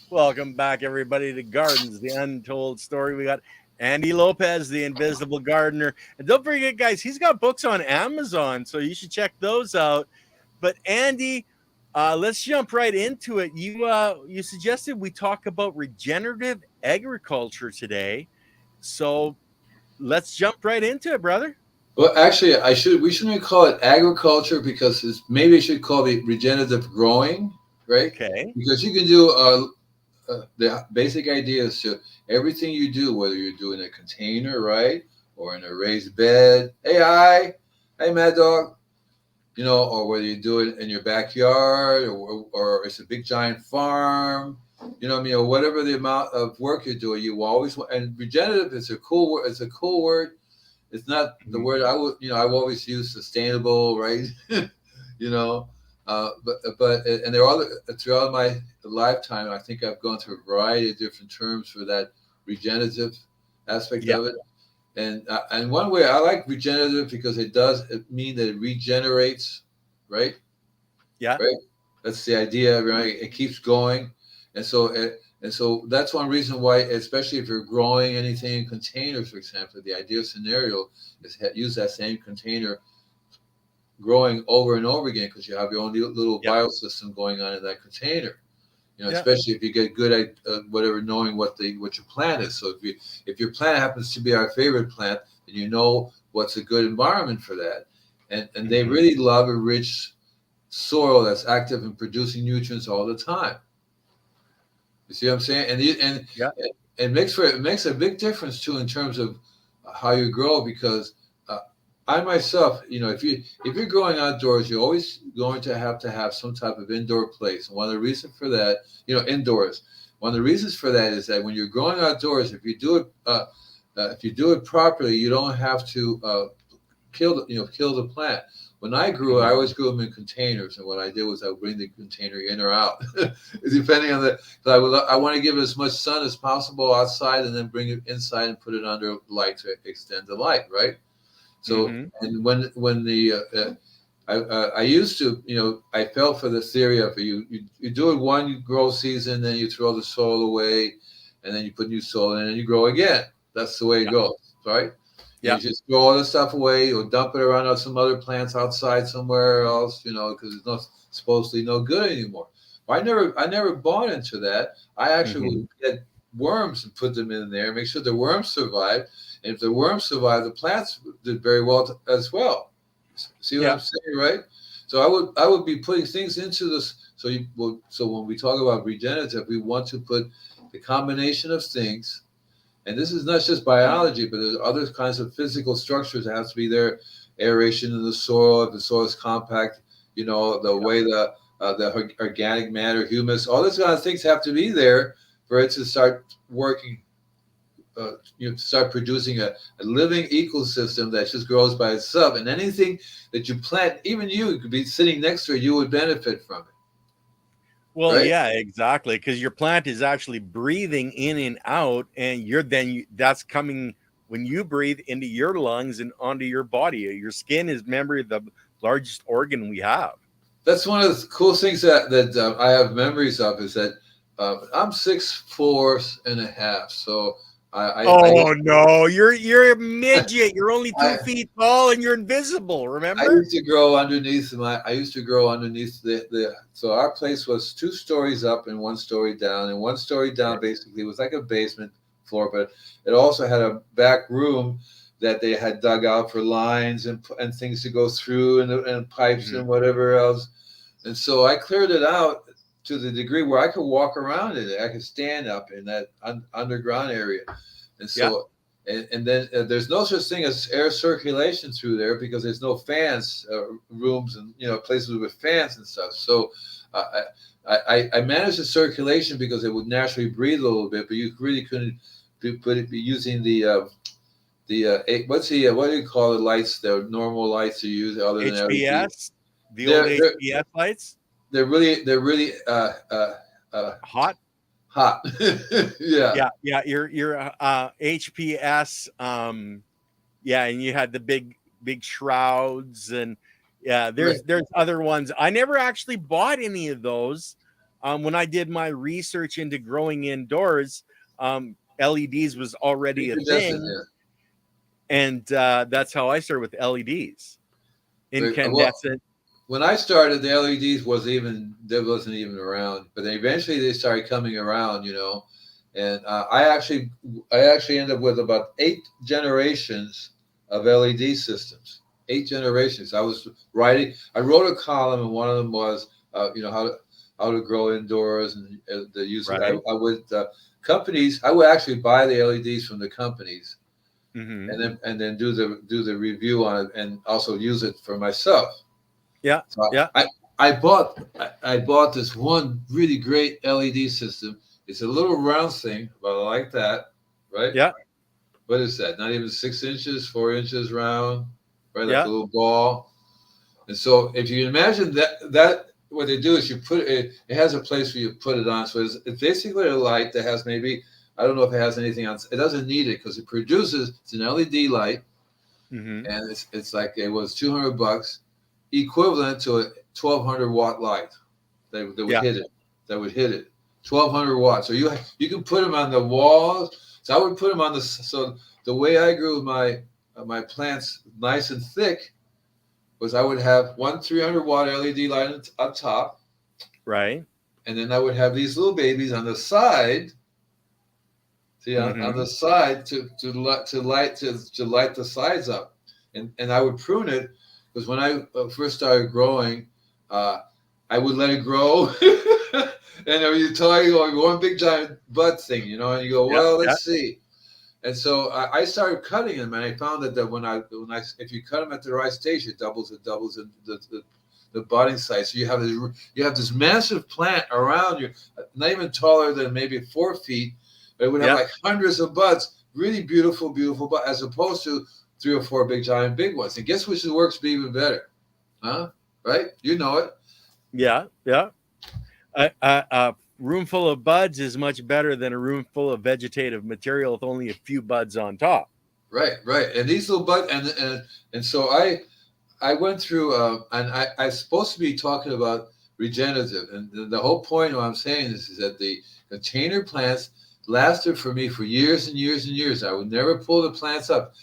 Welcome back, everybody, to Gardens, the Untold Story. We got Andy Lopez, the Invisible Gardener. And don't forget, guys, he's got books on Amazon, so you should check those out. But Andy, let's jump right into it. You suggested we talk about regenerative agriculture today. So let's jump right into it, brother. Well, actually, we shouldn't call it agriculture because maybe it should call it regenerative growing, right? Okay. Because you can do the basic idea is to everything you do, whether you're doing a container, right, or in a raised bed. Hey, Mad Dog, or whether you do it in your backyard or it's a big giant farm, or whatever the amount of work you're doing, you always and regenerative is a cool word. It's a cool word. It's not the word I've always used sustainable, right? And there are throughout my lifetime, I think I've gone through a variety of different terms for that regenerative aspect of it. And one way I like regenerative because it mean that it regenerates, right? Yeah. Right. That's the idea, right? It keeps going, and so that's one reason why, especially if you're growing anything in containers, for example, the ideal scenario is use that same container growing over and over again because you have your own little biosystem going on in that container. Especially if you get good at knowing what your plant is. So if your plant happens to be our favorite plant, then you know what's a good environment for that. And they really love a rich soil that's active in producing nutrients all the time. You see what I'm saying? And it makes a big difference too in terms of how you grow because I myself, if you're growing outdoors, you're always going to have some type of indoor place. And one of the reasons for that, indoors. One of the reasons for that is that when you're growing outdoors, if you do it properly, you don't have to kill the plant. When I grew, I always grew them in containers, and what I did was I would bring the container in or out, depending on I want to give it as much sun as possible outside, and then bring it inside and put it under light to extend the light, right? So, and when I used to, I fell for the theory of you do it one grow season, then you throw the soil away, and then you put new soil in, and you grow again. That's the way it goes, right? Yeah. You just throw all the stuff away, or dump it around on some other plants outside somewhere else, because it's not supposedly no good anymore. I never bought into that. I actually would get worms and put them in there, make sure the worms survive. And if the worms survive, the plants did very well as well. See what I'm saying, right? So I would be putting things into this. So when we talk about regenerative, we want to put the combination of things. And this is not just biology, but there's other kinds of physical structures that have to be there. Aeration in the soil, if the soil is compact, the way the organic matter, humus, all these kind of things have to be there for it to start working. Start producing a living ecosystem that just grows by itself. And anything that you plant, even you could be sitting next to it, you would benefit from it. Well, right? Yeah, exactly. Because your plant is actually breathing in and out, and that's coming when you breathe into your lungs and onto your body. Your skin is, remember, the largest organ we have. That's one of the cool things that I have memories of is that I'm 6'4" and a half. So no, you're a midget. You're only 2 feet tall and you're invisible. Remember? I used to grow underneath so our place was 2 stories up and 1 story down, and 1 story down basically was like a basement floor, but it also had a back room that they had dug out for lines and things to go through and pipes and whatever else. And so I cleared it out to the degree where I could walk around in it. I could stand up in that underground area. And so, and then there's no such thing as air circulation through there because there's no fans, rooms and, places with fans and stuff. So I managed the circulation because it would naturally breathe a little bit, but you really couldn't be using what do you call the lights, the normal lights you use other than HBS? The old HBS lights? They're really hot. hot. Yeah. Yeah. Your HPS. Yeah, and you had the big shrouds, and yeah, Right. there's other ones. I never actually bought any of those. When I did my research into growing indoors, LEDs was already a Incandescent, thing, yeah. and that's how I started with LEDs, Well, incandescent. when I started, the LEDs wasn't even around. But then eventually they started coming around, And I actually ended up with about 8 generations of LED systems. 8 generations. I wrote a column, and one of them was, how to grow indoors and the use of. Right. I would companies. I would actually buy the LEDs from the companies, Mm-hmm. and then do the review on it, and also use it for myself. Yeah. So Yeah. I bought this one really great LED system. It's a little round thing, but I like that, right? Yeah. What is that? Not even 6 inches, 4 inches round, right? Like a Yeah. little ball. And so if you imagine that what they do is you put it. It has a place where you put it on. So it's basically a light that has maybe, I don't know if it has anything on. It doesn't need it because it produces. It's an LED light, Mm-hmm. and it's like it was $200, equivalent to a 1,200 watt light. That would Yeah. hit it. That would hit it. 1,200 watts. So you can put them on the walls. So I would put them on the. So the way I grew my plants nice and thick was I would have one 300-watt LED light up top, Right. and then I would have these little babies on the side. See, on Mm-hmm. the side to light the sides up, and I would prune it because when I first started growing, uh, I would let it grow, and you talking like one big giant bud thing, and you go, Yeah. well, Yeah. let's see. And so I started cutting them, and I found that when I if you cut them at the right stage, it doubles the budding size. So you have this massive plant around you, not even taller than maybe 4 feet, but it would have Yeah. like hundreds of buds, really beautiful, beautiful buds, as opposed to 3 or 4 big ones. And guess which works even better, huh? Right? You know it. Yeah. Yeah. A room full of buds is much better than a room full of vegetative material with only a few buds on top. Right, right. And these little buds, and so I went through, and I'm supposed to be talking about regenerative, and the whole point of what I'm saying is that the container plants lasted for me for years and years and years. I would never pull the plants up.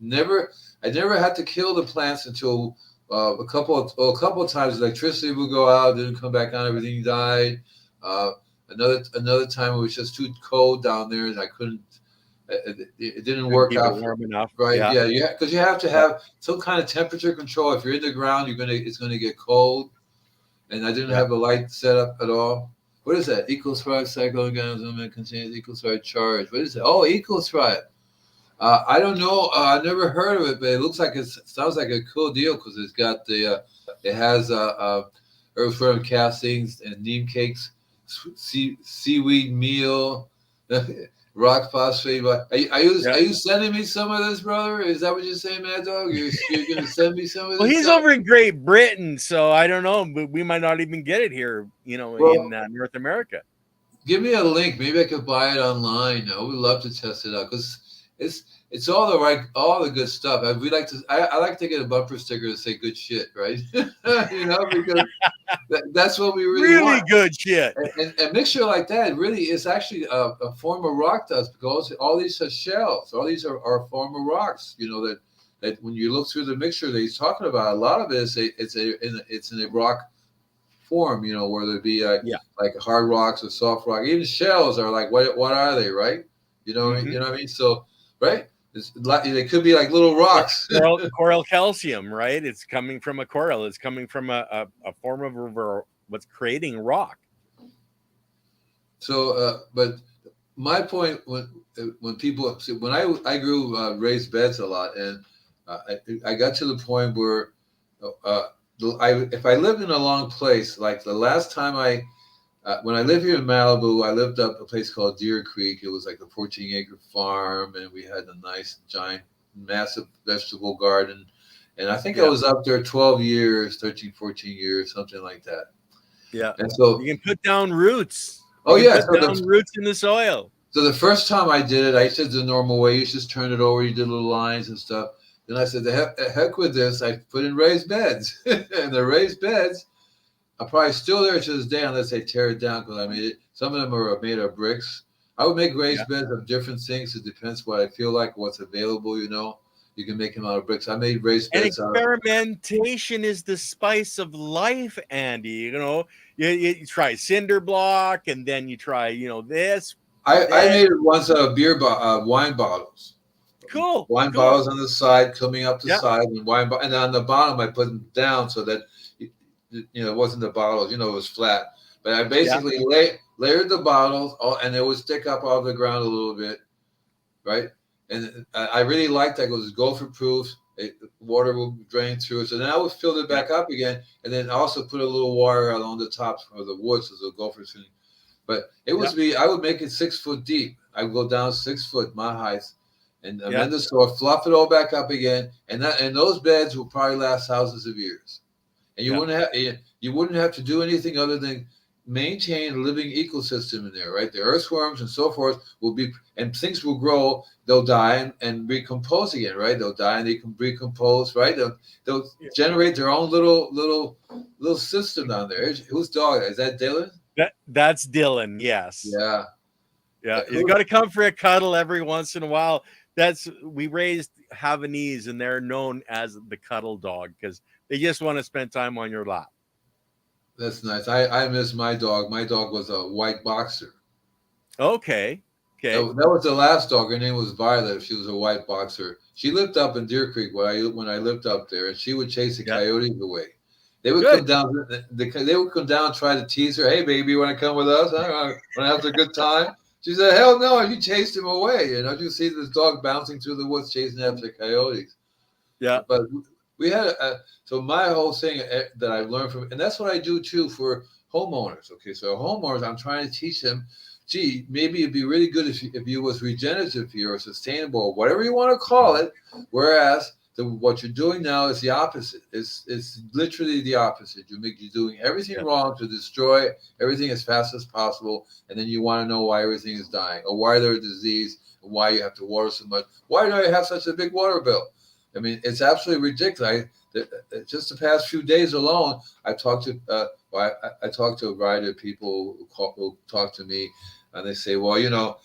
Never, I never had to kill the plants until a couple of times electricity would go out, didn't come back on, everything died. Uh, another time it was just too cold down there, and I couldn't. It didn't Couldn't work keep it out. warm enough. Right? Yeah. Yeah, because you have to Yeah. have some kind of temperature control. If you're in the ground, it's gonna get cold, and I didn't Yeah. have the light set up at all. What is that? Equal thrive cycloorganism and contains equal thrive charge. What is it? Oh, equal thrive. I don't know. I never heard of it, but it looks like it sounds like a cool deal because it's got it has earthworm castings and neem cakes, seaweed meal, rock phosphate. But Yeah. are you sending me some of this, brother? Is that what you're saying, Mad Dog? You're gonna send me some of Well, this he's stuff? over in Great Britain, so I don't know, but we might not even get it here, Well, in North America. give me a link. Maybe I could buy it online. I would love to test it out because it's all the good stuff. I like to get a bumper sticker to say good shit, right? Because that's what we really Really want. good shit. And mixture like that really is actually a form of rock dust because all these are shells. All these are a form of rocks. That when you look through the mixture that he's talking about, a lot of it is it's in a rock form. Whether it be Yeah. like hard rocks or soft rock. Even shells are like what are they, right? Mm-hmm. You know what I mean. So right, they could be like little rocks. Coral calcium, right? It's coming from a coral. It's coming from a form of what's creating rock. So, but my point when people see when I grew raised beds a lot, and I got to the point where if I lived in a long place, like the last time when I lived here in Malibu, I lived up a place called Deer Creek. It was like a 14-acre farm, and we had a nice, giant, massive vegetable garden. And I think I Yeah. was up there 12 years, 13, 14 years, something like that. Yeah. And so, You can put down roots. You Oh can yeah. put down roots in the soil. So the first time I did it, I said the normal way. You just turn it over. You did little lines and stuff. Then I said, the heck with this. I put in raised beds, and the raised beds are probably still there to this day, unless they tear it down. Because I made it. Some of them are made of bricks. I would make raised beds of different things. It depends what I feel like, what's available. You can make them out of bricks. I made raised And beds out of. experimentation is the spice of life, Andy. You try cinder block, and then you try, this. I made it once out of wine bottles. Cool. Wine Cool. bottles on the side, coming up the side, and and on the bottom I put them down so that it wasn't the bottles, it was flat. But I basically layered the bottles, and it would stick up off the ground a little bit, right? And I really liked that. It was gopher proof. Water will drain through it. So then I would fill it back up again, and then also put a little wire along the tops for the wood so the gophers. But it was I would make it 6 foot deep. I would go down 6 foot, my height, and then the soil, fluff it all back up again, and those beds will probably last thousands of years. And you wouldn't have to do anything other than maintain a living ecosystem in there, right? The earthworms and so forth will be, and things will grow. They'll die and recompose again, right? They'll die and they can recompose, right? They'll generate their own little system down there. Whose dog is that? Dylan? That's Dylan. Yes. Yeah. Yeah. You got to come for a cuddle every once in a while. We raised Havanese, and they're known as the cuddle dog because they just want to spend time on your lap. That's nice. I miss my dog. My dog was a white boxer. Okay. That was the last dog. Her name was Violet. She was a white boxer. She lived up in Deer Creek when I lived up there, and she would chase the coyotes away. They would come down. They would come down and try to tease her. Hey, baby, you want to come with us? Want to have a good time? She said, "Hell no!" And you chased him away. You see this dog bouncing through the woods chasing after coyotes. Yeah. But we had so my whole thing that I learned from, and that's what I do too for homeowners. Okay, so homeowners, I'm trying to teach them. Gee, maybe it'd be really good if you was regenerative here or sustainable, or whatever you want to call it. Whereas what you're doing now is the opposite. It's literally the opposite. You're doing everything wrong to destroy everything as fast as possible, and then you want to know why everything is dying, or why there's disease, and why you have to water so much. Why do I have such a big water bill? I mean, it's absolutely ridiculous. Just the past few days alone, I talked to a variety of people who talk to me, and they say, well,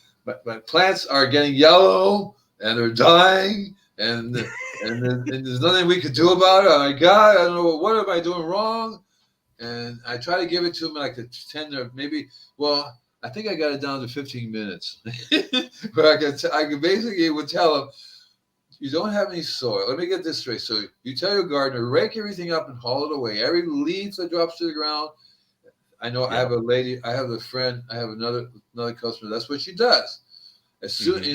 my plants are getting yellow and they're dying, and there's nothing we could do about it. Oh my God, I don't know, what am I doing wrong? And I try to give it to them like a 10 or maybe, well, I think I got it down to 15 minutes. But I can basically would tell them, you don't have any soil. Let me get this straight. So you tell your gardener, rake everything up and haul it away. Every leaf that drops to the ground. I know I have a lady, I have a friend, I have another customer. That's what she does. As soon,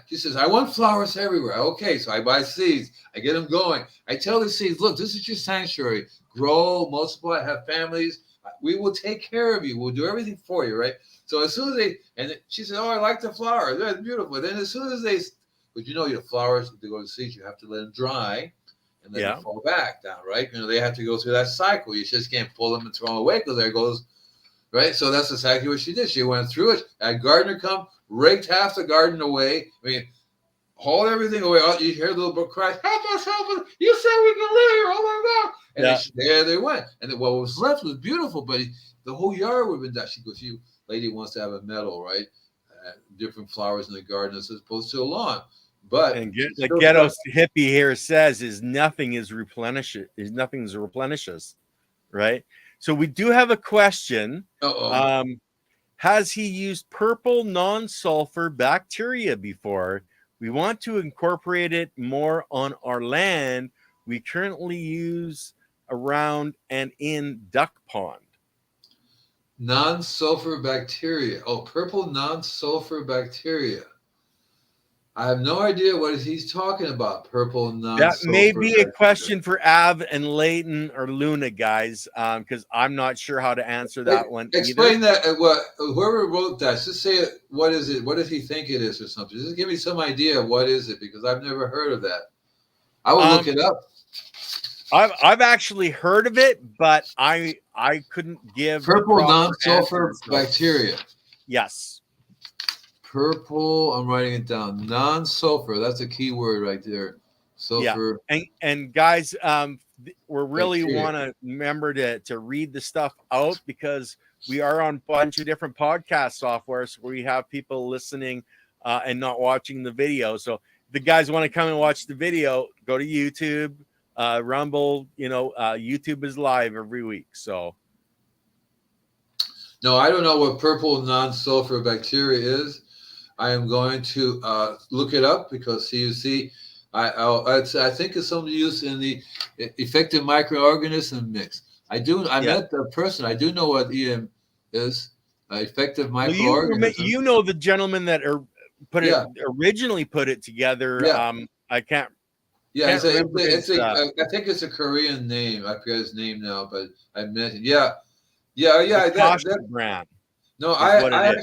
she says, I want flowers everywhere. Okay, so I buy seeds. I get them going. I tell the seeds, look, this is your sanctuary. Grow, multiply, have families. We will take care of you. We'll do everything for you, right? So as soon as she said, oh, I like the flowers. They're beautiful. Then as soon as but your flowers, to go to seeds, you have to let them dry and then they fall back down, right? They have to go through that cycle. You just can't pull them and throw them away because there goes, right? So that's exactly what she did. She went through it. Had gardener come, raked half the garden away. I mean, hauled everything away. You hear the little book cry, help us, help us. You said we can live here. Oh my God. And there they went. And then what was left was beautiful, but the whole yard would have been done. She goes, you lady wants to have a meadow, right? Different flowers in the garden as opposed to a lawn. But the ghetto hippie here says nothing's replenishes, right? So we do have a question. Has he used purple non-sulfur bacteria before? We want to incorporate it more on our land. We currently use around and in duck pond. Non-sulfur bacteria. Oh, purple non-sulfur bacteria. I have no idea what he's talking about. Purple non-sulfur. That may be a question for Av and Leighton or Luna, guys, because I'm not sure how to answer that one. Explain that. Whoever wrote that, just say it. What is it? What does he think it is, or something? Just give me some idea of what is it, because I've never heard of that. I will look it up. I've actually heard of it, but I couldn't give purple non-sulfur bacteria. Yes. Purple. I'm writing it down. Non-sulfur. That's a key word right there. Sulfur. Yeah. And guys, we really Bacteria. want to remember to read the stuff out, because we are on a bunch of different podcast softwares where we have people listening and not watching the video. So if the guys want to come and watch the video, go to YouTube, Rumble. YouTube is live every week. So No, I don't know what purple non-sulfur bacteria is. I am going to look it up because CUC, I think it's something used in the effective microorganism mix. I met the person. I do know what EM is, effective microorganism. You know the gentleman that originally put it together. Yeah. I can't. Yeah, can't remember I think it's a Korean name. I forget his name now, but I met him. Yeah. That brand. No, I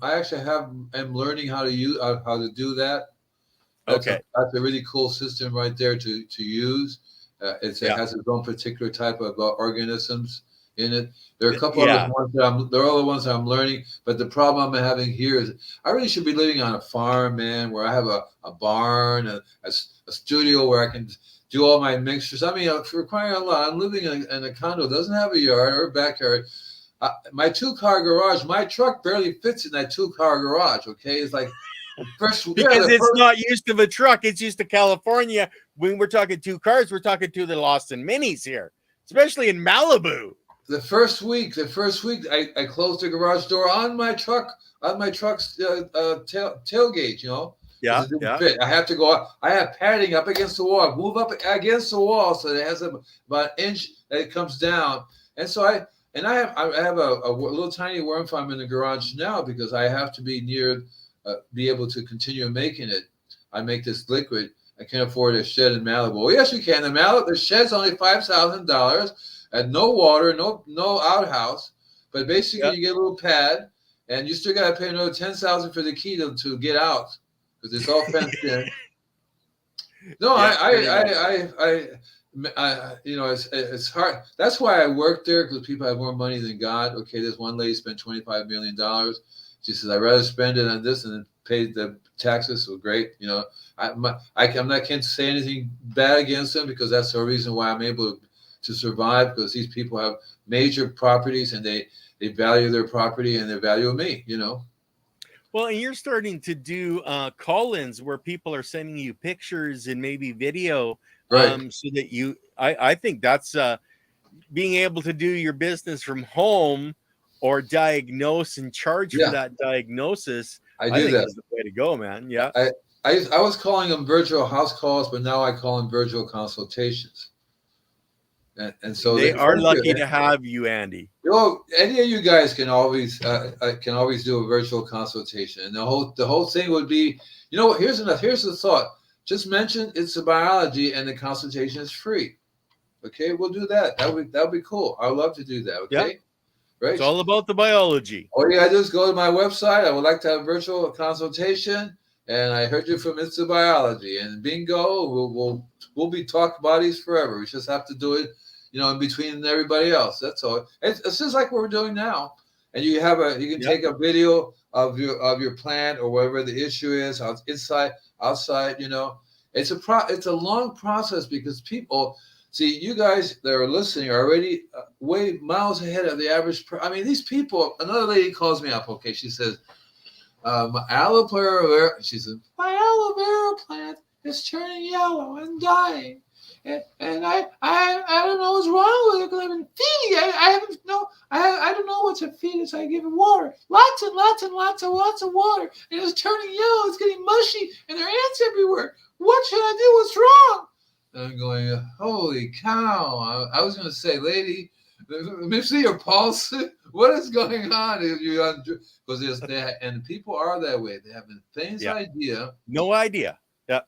actually am learning how to do that. That's a really cool system right there to use. It has its own particular type of organisms in it. There are a couple other ones that I'm learning, but the problem I'm having here is I really should be living on a farm, man, where I have a barn, a studio where I can do all my mixtures. I mean, for crying out loud, I'm living in a condo, doesn't have a yard or a backyard. My 2-car garage, my truck barely fits in that 2-car garage. Okay, it's like not used to the truck; it's used to California. When we're talking 2 cars, we're talking to the Lawson Minis here, especially in Malibu. The first week, I closed the garage door on my truck's tailgate. Yeah. Fit. I have to go up. I have padding up against the wall. Move up against the wall so it has about an inch that it comes down. And so I have a little tiny worm farm in the garage now because I have to be be able to continue making it. I make this liquid. I can't afford a shed in Malibu. Well, yes, you can. The shed's only $5,000 and no water, no outhouse. But basically, you get a little pad, and you still got to pay another $10,000 for the key to get out because it's all fenced in. No, it's hard. That's why I work there, because people have more money than God. Okay, this one lady spent $25 million. She says, I'd rather spend it on this and then pay the taxes. So great. I can't say anything bad against them because that's the reason why I'm able to survive, because these people have major properties and they value their property and they value me, Well, and you're starting to do call-ins where people are sending you pictures and maybe video, right? So that I think that's being able to do your business from home or diagnose and charge for that diagnosis. I think that's the way to go, man. Yeah. I was calling them virtual house calls, but now I call them virtual consultations. And so they are lucky to have you, Andy. Any of you guys can always do a virtual consultation, and the whole thing would be, here's the thought. Just mention it's a biology, and the consultation is free. Okay, we'll do that. That would be cool. I'd love to do that. Okay, yeah. Right. It's all about the biology. All you gotta do is go to my website. I would like to have a virtual consultation, and I heard you from It's a Biology, and bingo, we'll be talk buddies forever. We just have to do it, in between everybody else. That's all. It's just like what we're doing now. And you can take a video of your plant or whatever the issue is, inside, outside. It's a long process because people. See, you guys that are listening are already way miles ahead of the average. These people. Another lady calls me up. Okay, she says, "My aloe vera." She says, "My aloe vera plant is turning yellow and dying, and I don't know what's wrong with it because I've been feeding it. I don't know what to feed it. So I give it water, lots and lots of water, and it's turning yellow. It's getting mushy, and there are ants everywhere. What should I do? What's wrong?" I'm going, holy cow. I was going to say, lady, let me see your pulse. What is going on? Because and people are that way. They have the faintest idea. No idea. Yeah.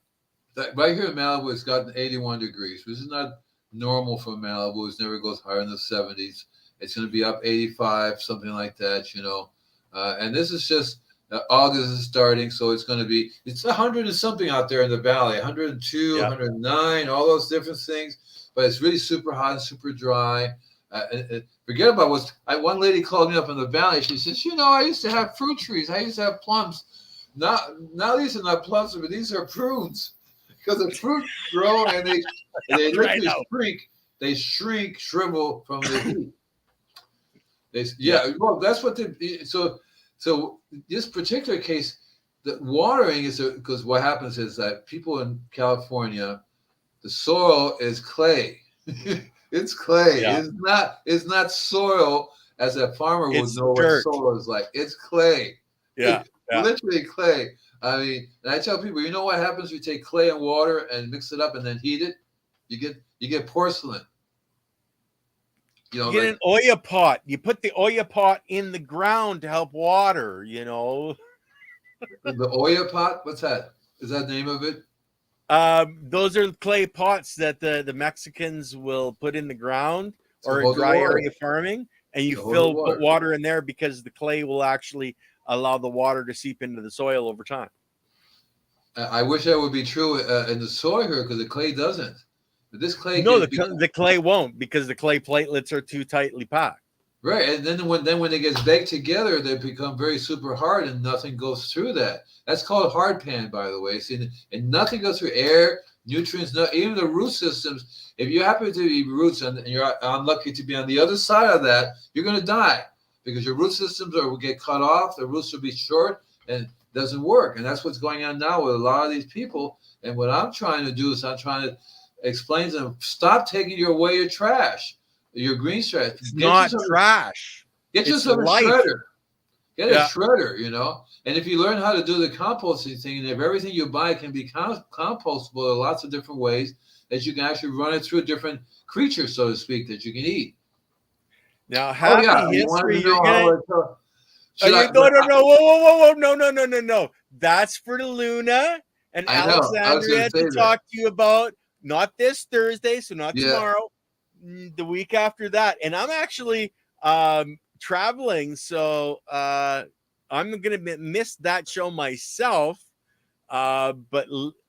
Right here in Malibu, it's gotten 81 degrees, which is not normal for Malibu. It never goes higher in the 70s. It's going to be up 85, something like that, And this is just August is starting, so it's 100 and something out there in the valley, 102, 109, all those different things. But it's really super hot and super dry. Forget about one lady called me up in the valley. She says, I used to have fruit trees. I used to have plums. Now these are not plums, but these are prunes. Because the fruit grow and they literally shrink. They shrink, shrivel from the heat. Well, that's what so this particular case, the watering is because what happens is that people in California, the soil is clay. It's clay. Yeah. It's not soil as a farmer would know dirt. what soil is like. It's clay. Yeah. Literally clay. I mean, and I tell people, you know what happens if you take clay and water and mix it up and then heat it? You get porcelain. You get an Oya pot. You put the Oya pot in the ground to help water, The Oya pot? What's that? Is that the name of it? Those are clay pots that the Mexicans will put in the ground or in dry area farming, and you put water in there because the clay will actually allow the water to seep into the soil over time. I wish that would be true in the soil here because the clay doesn't. But this clay, the clay won't because the clay platelets are too tightly packed. Right, and then when it gets baked together, they become very super hard, and nothing goes through that. That's called hard pan, by the way. See, and nothing goes through air, nutrients, even the root systems. If you happen to be roots and you're unlucky to be on the other side of that, you're going to die because your root systems will get cut off. The roots will be short, and it doesn't work. And that's what's going on now with a lot of these people. And what I'm trying to do is I'm trying to explain to them: stop taking away your trash. Your green trash. It's not trash. Get yourself a shredder. Get a shredder, And if you learn how to do the composting thing, and if everything you buy can be compostable in lots of different ways, that you can actually run it through different creatures, so to speak, that you can eat. Now, happy history. No. Whoa. No. That's for Luna and Alexandria to talk to you about. Not this Thursday, so not tomorrow. The week after that, and I'm actually traveling, so I'm gonna miss that show myself, but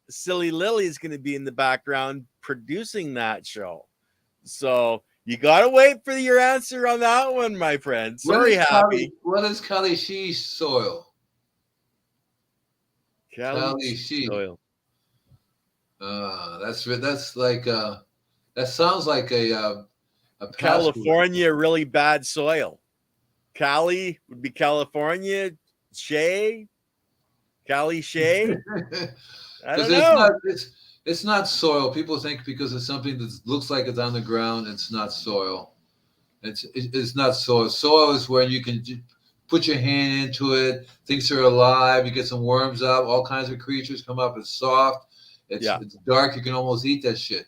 Silly Lily is gonna be in the background producing that show, so you gotta wait for your answer on that one, my friend. Sorry, Happy. What is Kalishi soil? Kalishi soil. That's like that sounds like a California really bad soil. Cali would be California. Cali Shay. I don't know. It's not soil. People think because it's something that looks like it's on the ground, it's not soil. It's not soil. Soil is when you can put your hand into it. Things are alive. You get some worms up. All kinds of creatures come up. It's soft. It's dark. You can almost eat that shit.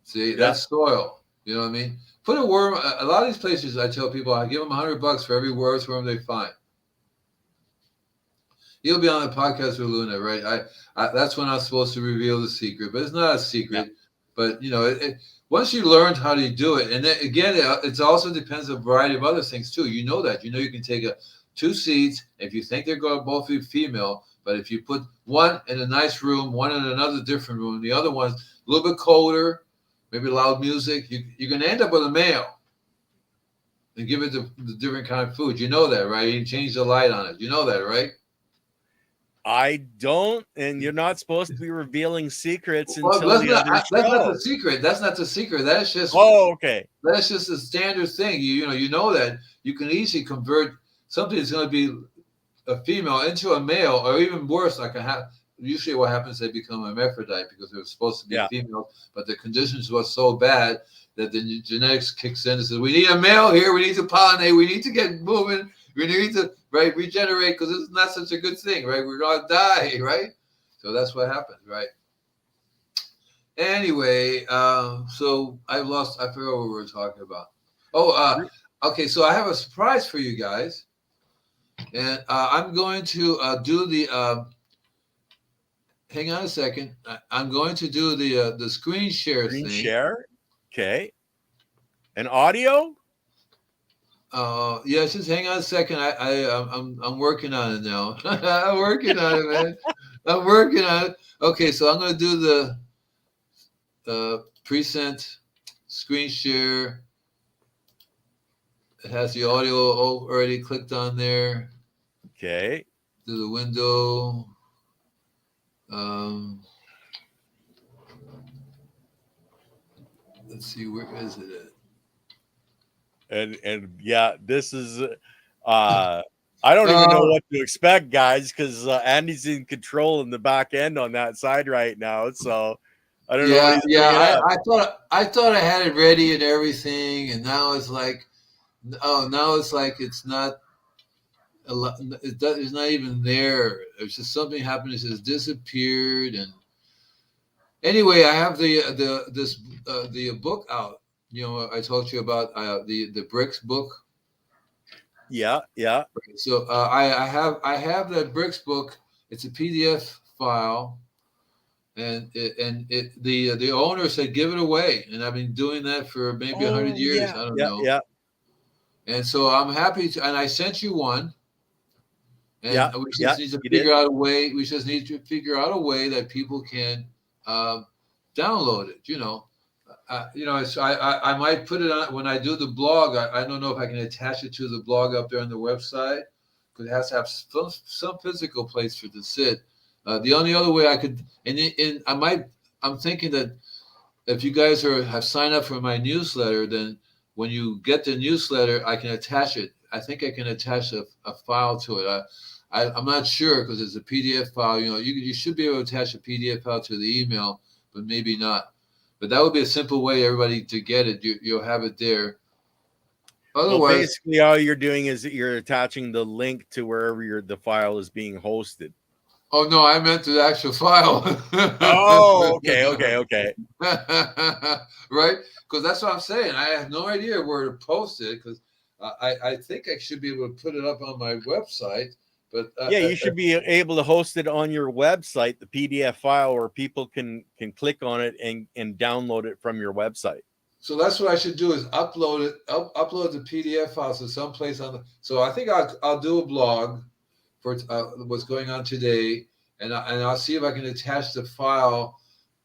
See, that's soil. You know what I mean? Put a worm. A lot of these places, I tell people, I give them $100 for every worm they find. You'll be on the podcast with Luna, right? That's when I'm supposed to reveal the secret, but it's not a secret. Yeah. But once you learned how to do it, and then, again, it also depends on a variety of other things too. You know that. You can take two seeds if you think they're going to both be female. But if you put one in a nice room, one in another different room, the other one's a little bit colder, maybe loud music, you're going to end up with a male and give it the different kind of food. You know that, right? You change the light on it. You know that, right? I don't, and you're not supposed to be revealing secrets until that's not the secret. That's not the secret. That's just okay. That's just a standard thing. You know that you can easily convert something that's going to be a female into a male, or even worse, like usually what happens, they become a hermaphrodite because they're supposed to be female, but the conditions were so bad that the genetics kicks in and says, we need a male here, we need to pollinate, we need to get moving, we need to regenerate because this is not such a good thing, right? We're gonna die, right? So that's what happens, right? Anyway, so I forgot what we were talking about. Okay, so I have a surprise for you guys. And I'm going to do the hang on a second. I'm going to do the screen share thing. Screen share? Okay. An audio? Yeah, just hang on a second. I'm working on it now. I'm working on it, man. I'm working on it. Okay, so I'm going to do the present screen share. It has the audio already clicked on there Okay. to the window. Um, let's see, where is it at? And yeah, this is I don't even know what to expect, guys, because Andy's in control in the back end on that side right now. So I don't know what he's Yeah. bringing up. I thought I had it ready and everything, and now it's like, oh, now it's like it's not. It's not even there. It's just something happened. It just disappeared. And anyway, I have the book out. You know, I told you about the bricks book. Yeah, yeah. So I have that bricks book. It's a PDF file, and the owner said give it away, and I've been doing that for maybe 100 years. Yeah, I don't yeah, know. yeah, And so I'm happy to, and I sent you one, and yeah, we yeah. just need to You did. figure out a way. We just need to figure out a way that people can um, download it. I might put it on when I do the blog. I don't know if I can attach it to the blog up there on the website because it has to have some physical place for it to sit. The only other way I could, I'm thinking that if you guys have signed up for my newsletter, then when you get the newsletter, I can attach it. I think I can attach a file to it. I'm not sure because it's a PDF file. You should be able to attach a PDF file to the email, but maybe not. But that would be a simple way everybody to get it. You'll have it there. Well, Otherwise, basically, all you're doing is you're attaching the link to wherever the file is being hosted. oh no, I meant the actual file. Oh, okay, okay, okay. Right? Because that's what I'm saying. I have no idea where to post it because I think I should be able to put it up on my website. But Yeah, you should be able to host it on your website, the PDF file, where people can click on it and download it from your website. so that's what I should do is upload it, upload the PDF file to someplace on the. So I think I'll do a blog for what's going on today, and I'll see if I can attach the file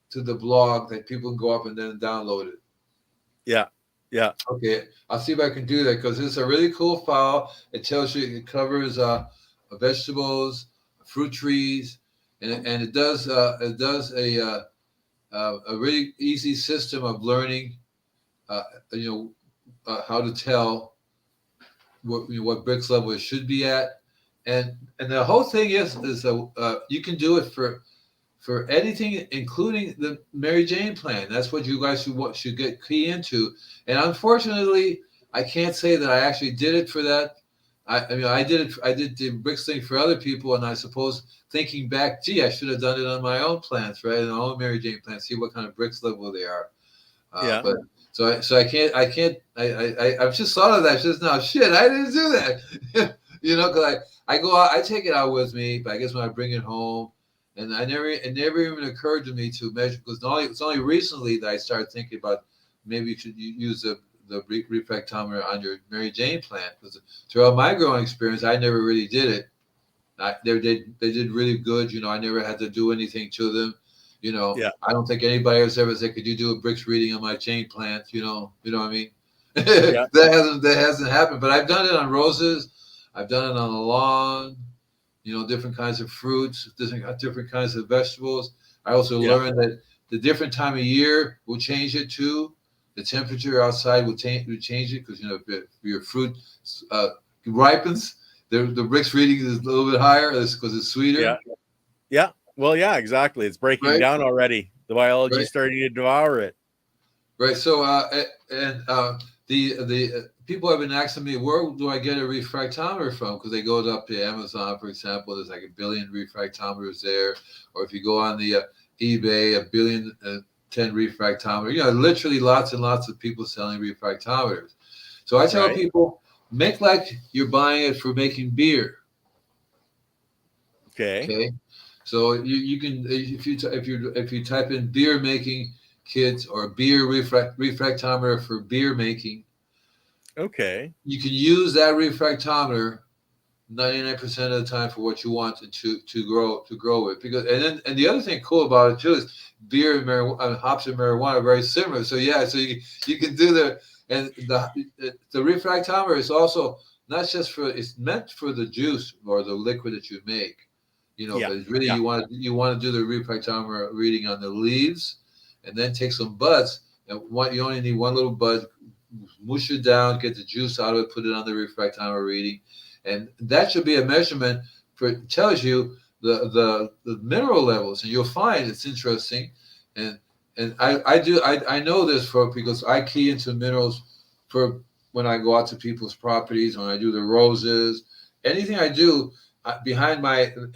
to the blog that people can go up and then download it. Yeah, yeah. Okay, I'll see if I can do that because it's a really cool file. It tells you it covers vegetables, fruit trees, and it does a really easy system of learning. Uh, how to tell what bricks level it should be at, and the whole thing is you can do it for anything, including the Mary Jane plan. That's what you guys should get key into. And unfortunately, I can't say that I actually did it for that. I mean, I did it. I did the bricks thing for other people, and I suppose thinking back, gee, I should have done it on my own plants, right? And my own Mary Jane plants, see what kind of bricks level they are. Yeah. But so I can't. I've just thought of that just now. Shit, I didn't do that. Because I go out, I take it out with me, but I guess when I bring it home, and it never even occurred to me to measure because it's only recently that I started thinking about maybe you should use the refractometer on your Mary Jane plant because throughout my growing experience, I never really did it. They did really good. I never had to do anything to them. Yeah. I don't think anybody else ever said, "Could you do a bricks reading on my Jane plant?" You know what I mean? Yeah. That hasn't happened. But I've done it on roses. I've done it on the lawn. Different kinds of fruits, different kinds of vegetables. I also learned that the different time of year will change it too. The temperature outside will change it because if your fruit ripens, the bricks reading is a little bit higher because it's sweeter. Yeah. Yeah. Well, yeah, exactly. It's breaking down already. The biology is starting to devour it. Right. So, the people have been asking me, where do I get a refractometer from? Because they go up to Amazon, for example. There's like 1 billion refractometers there, or if you go on the eBay, 1 billion 10 refractometer. Literally lots and lots of people selling refractometers. So I tell people, make like you're buying it for making beer. Okay. So you can if you type in beer making kits or beer refractometer for beer making. Okay. You can use that refractometer 99% of the time for what you want to grow it. Because and the other thing cool about it too is beer and hops and marijuana are very similar. So yeah, so you can do And the refractometer is also not just for, it's meant for the juice or the liquid that you make, you know, Yeah. but it's really, Yeah. you want to do the refractometer reading on the leaves, and then take some buds, and you only need one little bud, mush it down, get the juice out of it, put it on the refractometer reading, and that should be a measurement for, it tells you the mineral levels, and you'll find it's interesting. And I know this for, because I key into minerals for when I go out to people's properties, when I do the roses, anything I do, behind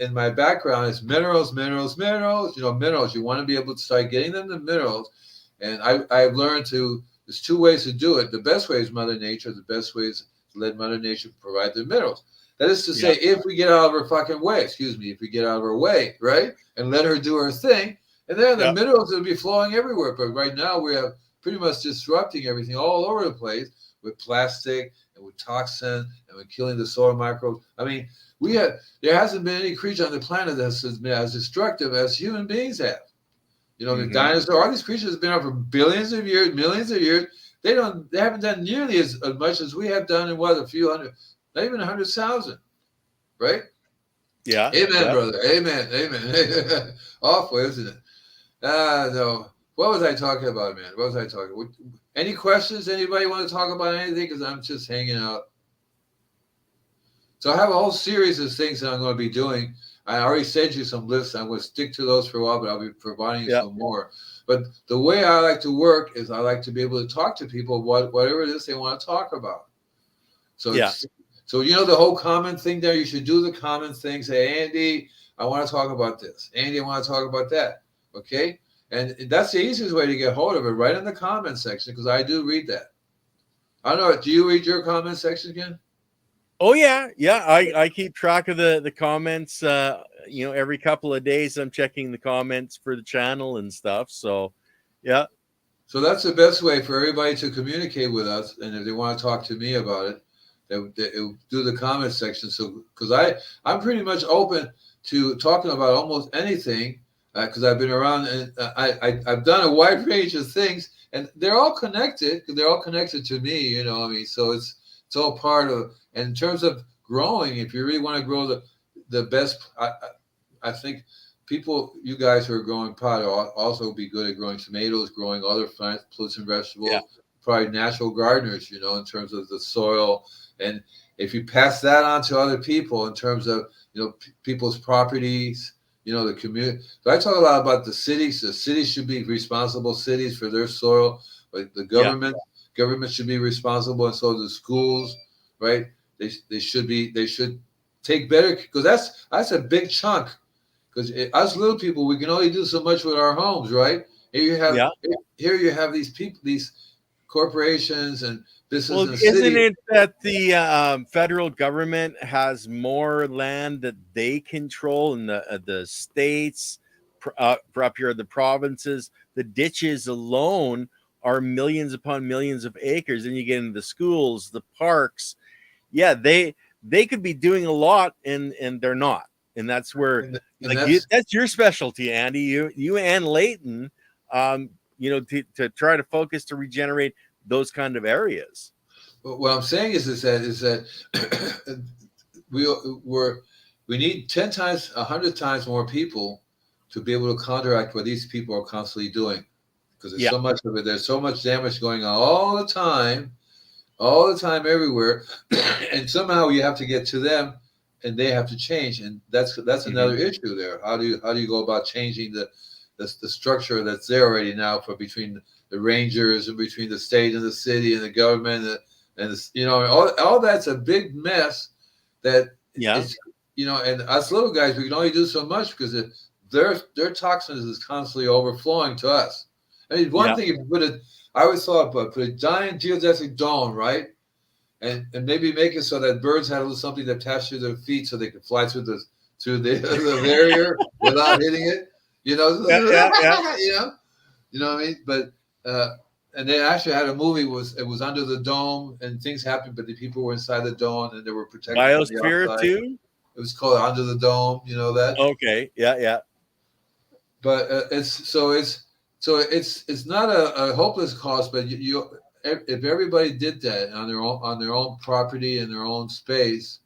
in my background is minerals, minerals, minerals. You know, minerals. You want to be able to start getting them the minerals, and I've learned to. There's two ways to do it. The best way is Mother Nature. The best way is to let Mother Nature provide the minerals. That is to say, if we get out of her fucking way, excuse me, if we get out of her way, right, and let her do her thing, and then the minerals will be flowing everywhere. But right now we have pretty much disrupting everything all over the place with plastic and with toxin and with killing the soil microbes. I mean, there hasn't been any creature on the planet that's been as destructive as human beings have. You know, the dinosaurs, all these creatures have been around for billions of years, millions of years. They haven't done nearly as much as we have done in what, a few hundred, not even 100,000, right? Yeah. Amen, brother. Amen. Amen. Awful, isn't it? No. What was I talking about, man? What was I talking about? Any questions? Anybody want to talk about anything? Because I'm just hanging out. So I have a whole series of things that I'm going to be doing. I already sent you some lists. I'm going to stick to those for a while, but I'll be providing you some more. But the way I like to work is I like to be able to talk to people whatever it is they want to talk about. So so you know the whole comment thing there. You should do the comment thing. Say, Andy, I want to talk about this. Andy, I want to talk about that. Okay, and that's the easiest way to get hold of it. Right in the comment section, because I do read that. I don't know. Do you read your comment section again? Oh yeah, yeah. I keep track of the comments. You know, every couple of days I'm checking the comments for the channel and stuff. So, yeah. So that's the best way for everybody to communicate with us. And if they want to talk to me about it, they do the comment section. So because I'm pretty much open to talking about almost anything, because I've been around and I've done a wide range of things, and they're all connected because they're all connected to me. You know, I mean, so it's all part of. And in terms of growing, if you really want to grow the best, I think people, you guys who are growing pot also be good at growing tomatoes, growing other fruits and vegetables, probably natural gardeners, you know, in terms of the soil. And if you pass that on to other people in terms of, you know, people's properties, you know, the community. So I talk a lot about the cities. The cities should be responsible cities for their soil, but the government should be responsible, and so the schools, right? They should take better, because that's a big chunk. Because us little people, we can only do so much with our homes, right? Here you have these people, these corporations and businesses. Well, isn't it that the federal government has more land that they control in the states, for up here the provinces? The ditches alone are millions upon millions of acres, and you get into the schools, the parks. Yeah, they could be doing a lot, and they're not. And that's where that's your specialty, Andy. You and Leighton, you know, to try to focus to regenerate those kind of areas. What I'm saying is that we need 10 times, 100 times more people to be able to counteract what these people are constantly doing, because there's so much of it. There's so much damage going on all the time, everywhere, and somehow you have to get to them, and they have to change, and that's another issue there. How do you go about changing the structure that's there already now, for between the rangers and between the state and the city and the government and you know, all that's a big mess. That it's, you know, and us little guys, we can only do so much because their toxins is constantly overflowing to us. I mean, one thing, if you I always thought, but put a giant geodesic dome, right? And maybe make it so that birds had a little something to attach to their feet so they could fly through the barrier without hitting it. You know, you know what I mean? But and they actually had a movie. It was under the dome, and things happened, but the people were inside the dome, and they were protected. Biosphere too. It was called Under the Dome. You know that? Okay. Yeah. But it's not a hopeless cause, but if everybody did that on their own property and their own space,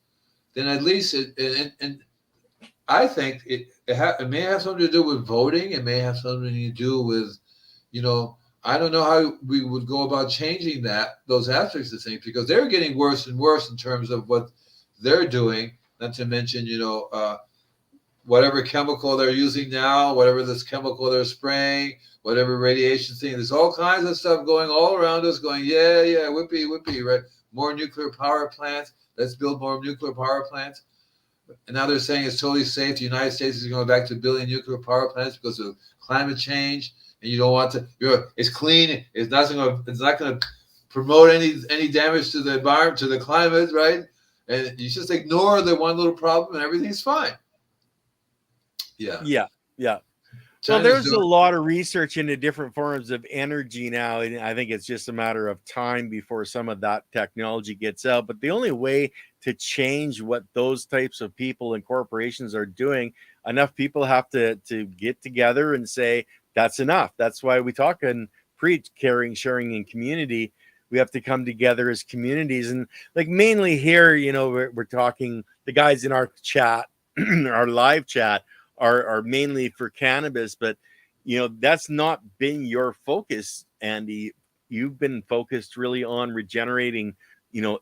then at least and I think it may have something to do with voting. It may have something to do with, you know, I don't know how we would go about changing those aspects of things, because they're getting worse and worse in terms of what they're doing. Not to mention, whatever chemical they're using now, whatever this chemical they're spraying, whatever radiation thing. There's all kinds of stuff going all around us going, yeah, whippy, whippy, right? More nuclear power plants. Let's build more nuclear power plants. And now they're saying it's totally safe. The United States is going back to building nuclear power plants because of climate change. And you don't want to, it's clean. It's not going to promote any damage to the environment, to the climate, right? And you just ignore the one little problem and everything's fine. Yeah. Well, there's a lot of research into different forms of energy now, and I think it's just a matter of time before some of that technology gets out. But the only way to change what those types of people and corporations are doing, enough people have to get together and say, that's enough. That's why we talk and preach caring, sharing, and community. We have to come together as communities. And like mainly here, we're talking, the guys in our chat, our live chat, are mainly for cannabis, but that's not been your focus, Andy. You've been focused really on regenerating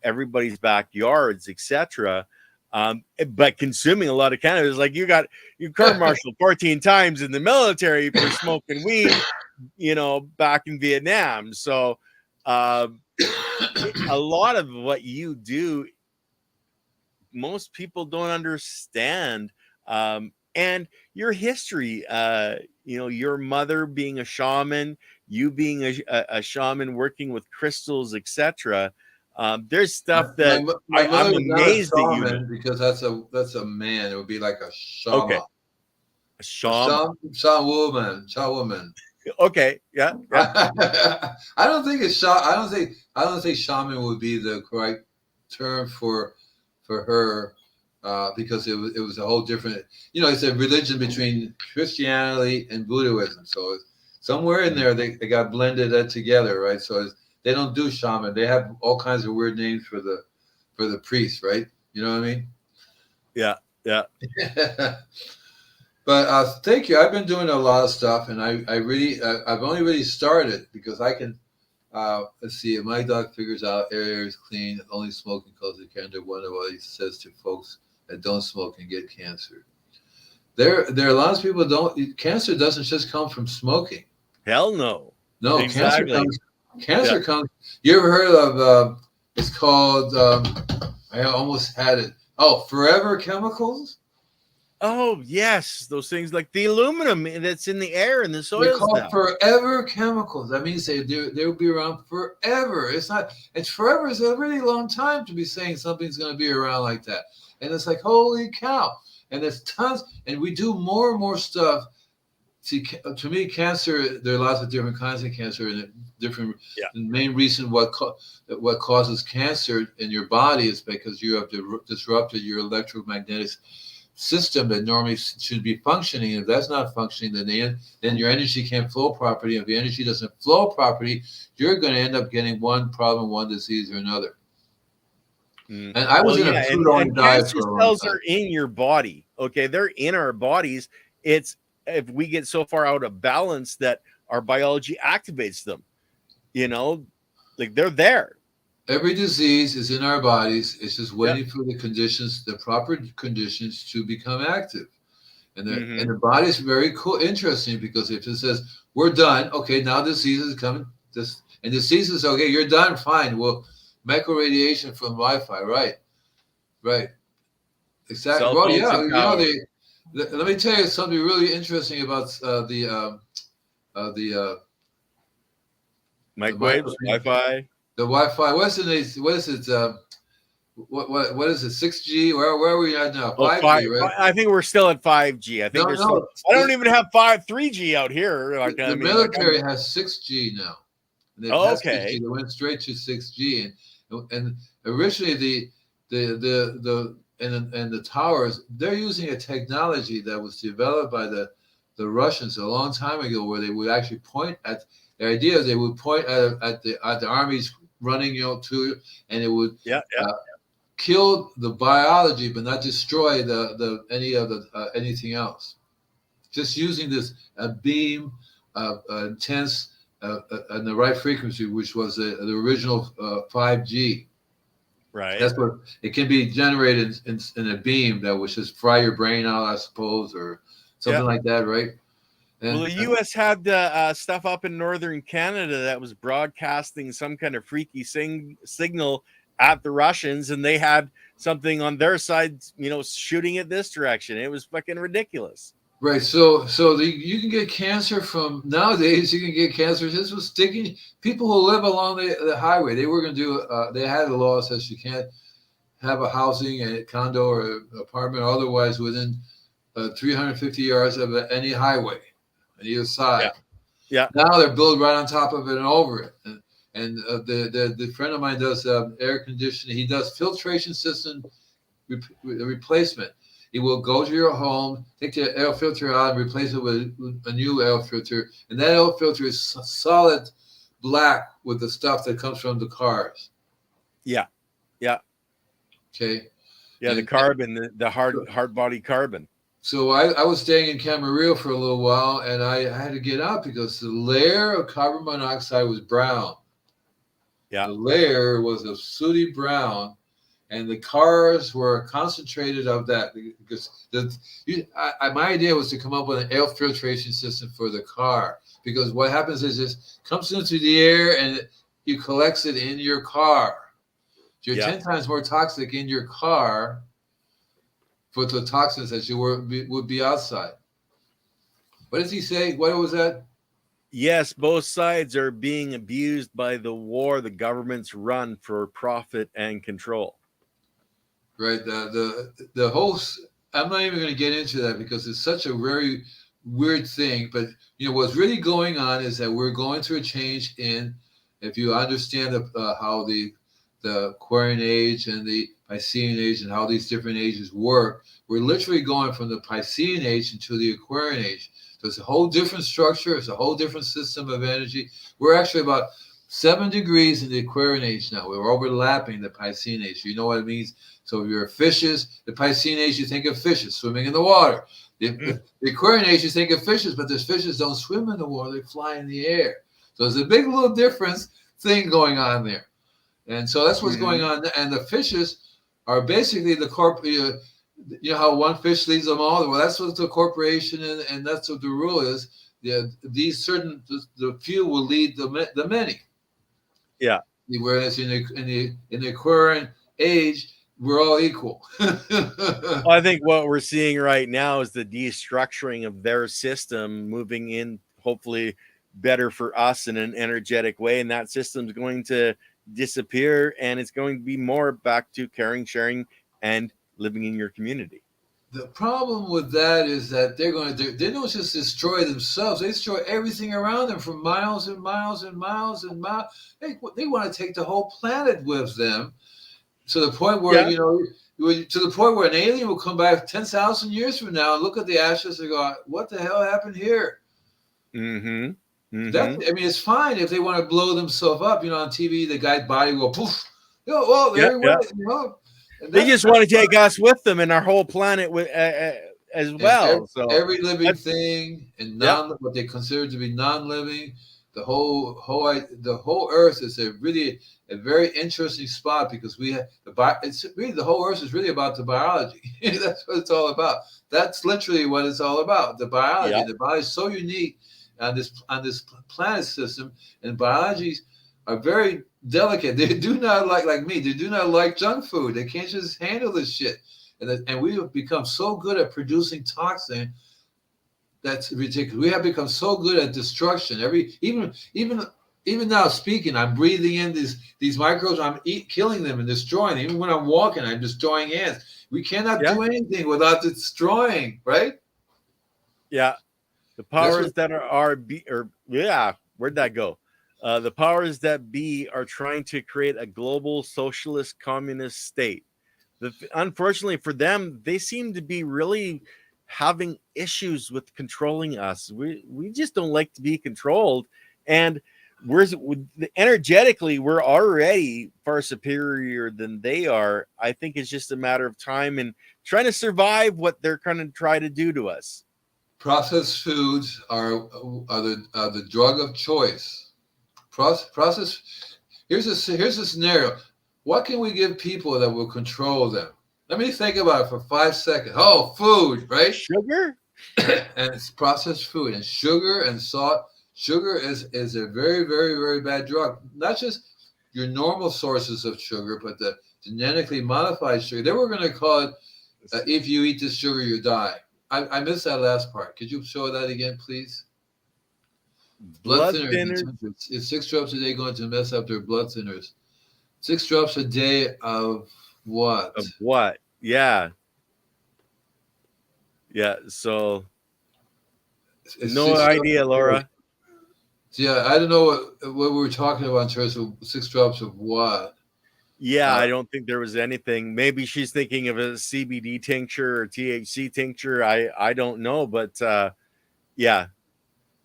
everybody's backyards, etc. But consuming a lot of cannabis. Like you court-martialed 14 times in the military for smoking weed back in Vietnam. So a lot of what you do, most people don't understand. And your history, your mother being a shaman, you being a shaman working with crystals, etc. There's stuff that my I'm amazed that you know. because that's a man. It would be like a shaman. Okay, a shaman. Shawoman. Okay, yeah. I don't think it's I don't think shaman would be the correct term for her. Because it was a whole different, it's a religion between Christianity and Buddhism. So somewhere in there, they got blended together, right? So they don't do shaman. They have all kinds of weird names for the priests, right? You know what I mean? Yeah. But thank you. I've been doing a lot of stuff, and I've only really started because I can. Let's see. If my dog figures out air is clean, only smoking causes cancer. One of what he says to folks that don't smoke and get cancer. There are a lot of people cancer doesn't just come from smoking. Hell no. No, exactly. Cancer comes. You ever heard of? It's called. I almost had it. Oh, Forever Chemicals. Oh yes, those things like the aluminum that's in the air and the soil. They're called Forever Chemicals. That means they'll be around forever. It's forever is a really long time to be saying something's going to be around like that. And it's like, holy cow! And there's tons, and we do more and more stuff. See, to me, cancer. There are lots of different kinds of cancer, and different. Yeah. The main reason what causes cancer in your body is because you have disrupted your electromagnetic system that normally should be functioning. If that's not functioning, then your energy can't flow properly. If the energy doesn't flow properly, you're going to end up getting one problem, one disease, or another. And I was in a food-only diet for a long time. Cells are in your body. Okay, they're in our bodies. It's if we get so far out of balance that our biology activates them. Like they're there. Every disease is in our bodies. It's just waiting for the proper conditions to become active. And the body is very cool, interesting, because if it says, we're done, okay, now disease is coming. And disease is, okay, you're done, fine. Well, microradiation from Wi-Fi, right. Exactly. Well, yeah, let me tell you something really interesting about the microwaves, Wi-Fi. The Wi-Fi. What is it? What is it? What is it? 6G? Where are we at now? 5G, right? I think we're still at 5G. I think I don't even have 3G out here. The military has 6G now. Okay. 6G. They went straight to 6G, and originally the towers, they're using a technology that was developed by the Russians a long time ago, where they would actually point at the idea is they would point at the armies running, to, and it would kill the biology, but not destroy the any of the anything else. Just using this beam, intense, and the right frequency, which was the original 5G. Right. That's what it can be generated in a beam that would just fry your brain out, I suppose, or something like that, right? And, well, the U.S. had stuff up in northern Canada that was broadcasting some kind of freaky signal at the Russians, and they had something on their side, shooting it this direction. It was fucking ridiculous. Right. So you can get cancer from nowadays. You can get cancer just with sticking people who live along the highway. They were going to do. They had a law that says you can't have a housing, a condo, or an apartment otherwise within 350 yards of any highway on either side. Yeah. Now they're built right on top of it and over it. And the friend of mine does air conditioning. He does filtration system replacement. He will go to your home, take the air filter out, and replace it with a new air filter. And that air filter is solid black with the stuff that comes from the cars. Yeah. Okay. Yeah, the carbon, the hard body carbon. So I was staying in Camarillo for a little while, and I had to get out because the layer of carbon monoxide was brown. Yeah. The layer was a sooty brown. And the cars were concentrated of that because my idea was to come up with an air filtration system for the car, because what happens is it comes into the air and you collects it in your car. You're 10 times more toxic in your car for the toxins that you would be outside. What does he say? What was that? Yes, both sides are being abused by the war the governments run for profit and control. Right. The whole, I'm not even going to get into that because it's such a very weird thing. But, what's really going on is that we're going through a change in, if you understand how the Aquarian age and the Piscean age and how these different ages work, we're literally going from the Piscean age into the Aquarian age. So it's a whole different structure. It's a whole different system of energy. We're actually about 7 degrees in the Aquarian age now. We're overlapping the Piscean age. You know what it means? So if you're fishes, the Piscean age, you think of fishes swimming in the water. The Aquarian age, you think of fishes, but those fishes don't swim in the water. They fly in the air. So there's a big little difference thing going on there. And so that's what's going on. And the fishes are basically the how one fish leads them all. Well, that's what the corporation and that's what the rule is. The few will lead the many. Yeah. Whereas in the Aquarian age, we're all equal. Well, I think what we're seeing right now is the destructuring of their system, moving in hopefully better for us in an energetic way. And that system's going to disappear, and it's going to be more back to caring, sharing, and living in your community. The problem with that is that they don't just destroy themselves. They destroy everything around them for miles and miles and miles and miles. They want to take the whole planet with them. To the point where, to the point where an alien will come back 10,000 years from now and look at the ashes and go, what the hell happened here? It's fine if they want to blow themselves up. On TV, the guy's body will poof. There he went. They just want to take us with them and our whole planet as well. Every living thing and what they consider to be non-living, the whole Earth is a very interesting spot because the whole Earth is really about the biology. That's what it's all about. That's literally what it's all about. The biology. Yeah. The body is so unique on this planet system, and biologies are very delicate. They do not like me. They do not like junk food. They can't just handle this shit. And we have become so good at producing toxin. That's ridiculous. We have become so good at destruction. Even now speaking, I'm breathing in these microbes. I'm killing them and destroying them. Even when I'm walking, I'm destroying ants. We cannot do anything without destroying, right? Yeah. The powers where'd that go? The powers that be are trying to create a global socialist communist state. Unfortunately for them, they seem to be really having issues with controlling us. We just don't like to be controlled. And energetically, we're already far superior than they are. I think it's just a matter of time and trying to survive what they're going to try to do to us. Processed foods are the drug of choice. Process. Here's a scenario. What can we give people that will control them? Let me think about it for 5 seconds. Oh, food, right? Sugar? And it's processed food and sugar and salt. Sugar is a very, very, very bad drug. Not just your normal sources of sugar, but the genetically modified sugar. They were going to call it, if you eat this sugar, you die. I missed that last part. Could you show that again, please? Blood thinners. It's 6 drops a day going to mess up their blood thinners. 6 drops a day of what? Of what? Yeah. Yeah. So It's no idea, Laura. Yeah, I don't know what we were talking about in terms of 6 drops of what. Yeah, I don't think there was anything. Maybe she's thinking of a CBD tincture or THC tincture. I don't know, but yeah.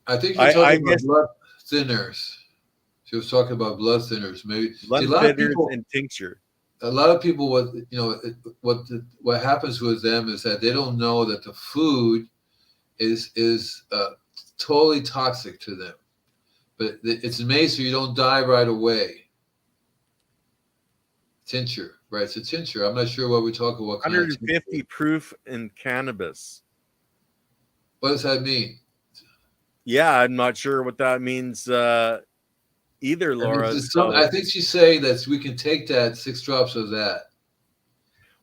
I think you're talking about blood thinners. She was talking about blood thinners. Maybe blood thinners and tincture. A lot of people, what happens with them is that they don't know that the food is totally toxic to them, but it's made so you don't die right away. Tincture, right? It's a tincture. I'm not sure what we're talking about. 150 proof in cannabis. What does that mean? Yeah, I'm not sure what that means either, Laura. I think she's saying that we can take that 6 drops of that.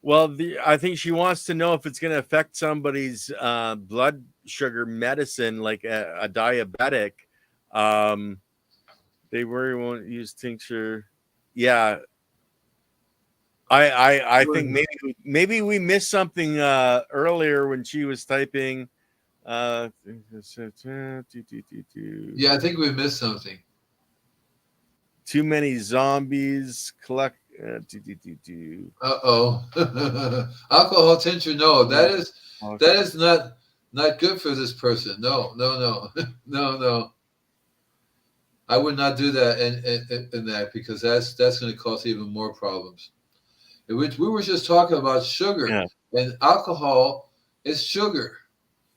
Well, I think she wants to know if it's going to affect somebody's blood sugar medicine, like a diabetic. They worry won't use tincture. Yeah. I think maybe we missed something earlier when she was typing. Yeah, I think we missed something. Too many zombies collect. Alcohol tincture. No, that is not good for this person. No. I would not do that in that, because that's going to cause even more problems. We were just talking about sugar, and alcohol is sugar,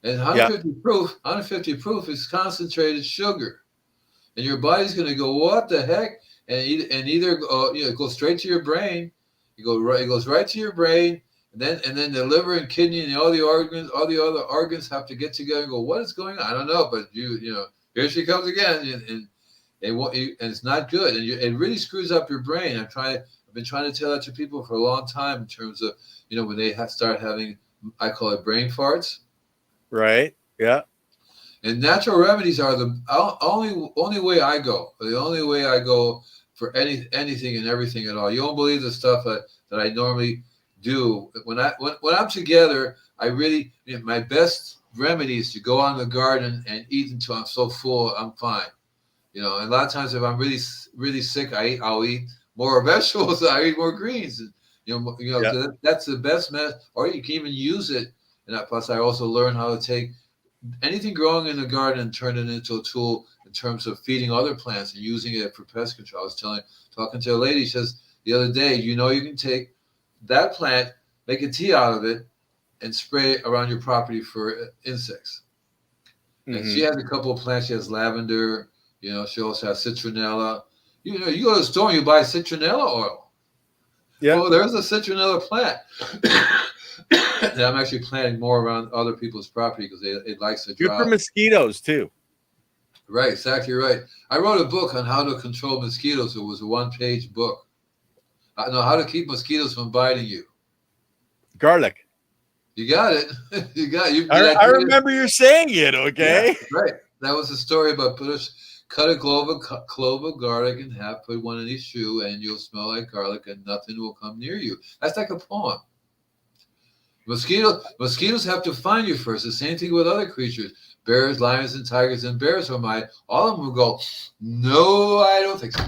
and 150 proof is concentrated sugar, and your body's going to go, what the heck, and either go straight to your brain. It goes right to your brain, and then the liver and kidney and all the other organs have to get together and go, what is going on? I don't know, but here she comes again, and it's not good, and it really screws up your brain. I've been trying to tell that to people for a long time, in terms of, when they start having, I call it brain farts. Right. Yeah. And natural remedies are the only way I go. The only way I go for anything and everything at all. You won't believe the stuff that I normally do. When I'm together, I really, my best remedy is to go out in the garden and eat until I'm so full I'm fine. And a lot of times if I'm really, really sick, I'll eat more vegetables. I eat more greens. That's the best method. Or you can even use it. And plus, I also learned how to take anything growing in the garden and turn it into a tool in terms of feeding other plants and using it for pest control. I was talking to a lady, she says the other day, you can take that plant, make a tea out of it, and spray it around your property for insects. Mm-hmm. And she has a couple of plants. She has lavender. She also has citronella. You go to the store and you buy citronella oil. Yeah. Well, there's a citronella plant. And I'm actually planting more around other people's property because it likes to dry. Good for mosquitoes too. Right, exactly right. I wrote a book on how to control mosquitoes. It was a 1-page book. I know how to keep mosquitoes from biting you. Garlic. You got it. You got it. I remember you saying it. Okay. Yeah, right. That was a story about cut a clove of garlic in half, put one in each shoe, and you'll smell like garlic, and nothing will come near you. That's like a poem. Mosquitoes have to find you first. The same thing with other creatures. Bears, lions, and tigers, and bears all of them will go, no, I don't think so.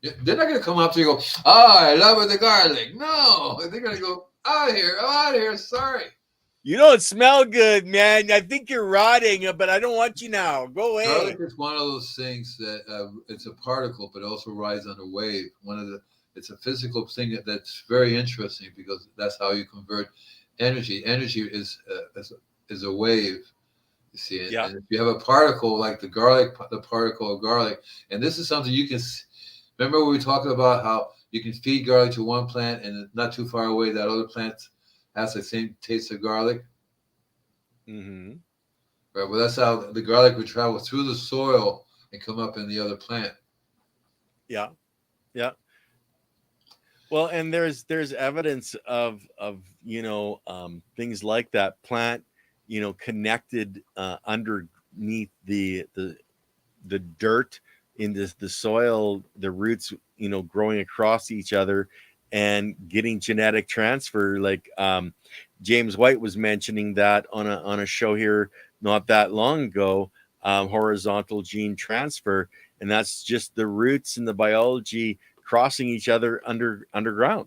They're not going to come up to you and go, I love the garlic. No, they're going to go, I'm out of here, sorry. You don't smell good, man. I think you're rotting, but I don't want you now. Go away. Garlic is one of those things that it's a particle, but also rides on a wave. It's a physical thing that's very interesting because that's how you convert energy. Energy is a wave. You see it, Yeah. and if you have a particle like the particle of garlic, and this is something you can remember we were talking about how you can feed garlic to one plant, and not too far away that other plant has the same taste of garlic. Mm-hmm. Right. Well, that's how the garlic would travel through the soil and come up in the other plant. Yeah. Yeah. Well, and there's evidence of things like that plant, connected underneath the dirt in the soil, the roots, growing across each other and getting genetic transfer. Like James White was mentioning that on a show here not that long ago, horizontal gene transfer, and that's just the roots and the biology crossing each other underground.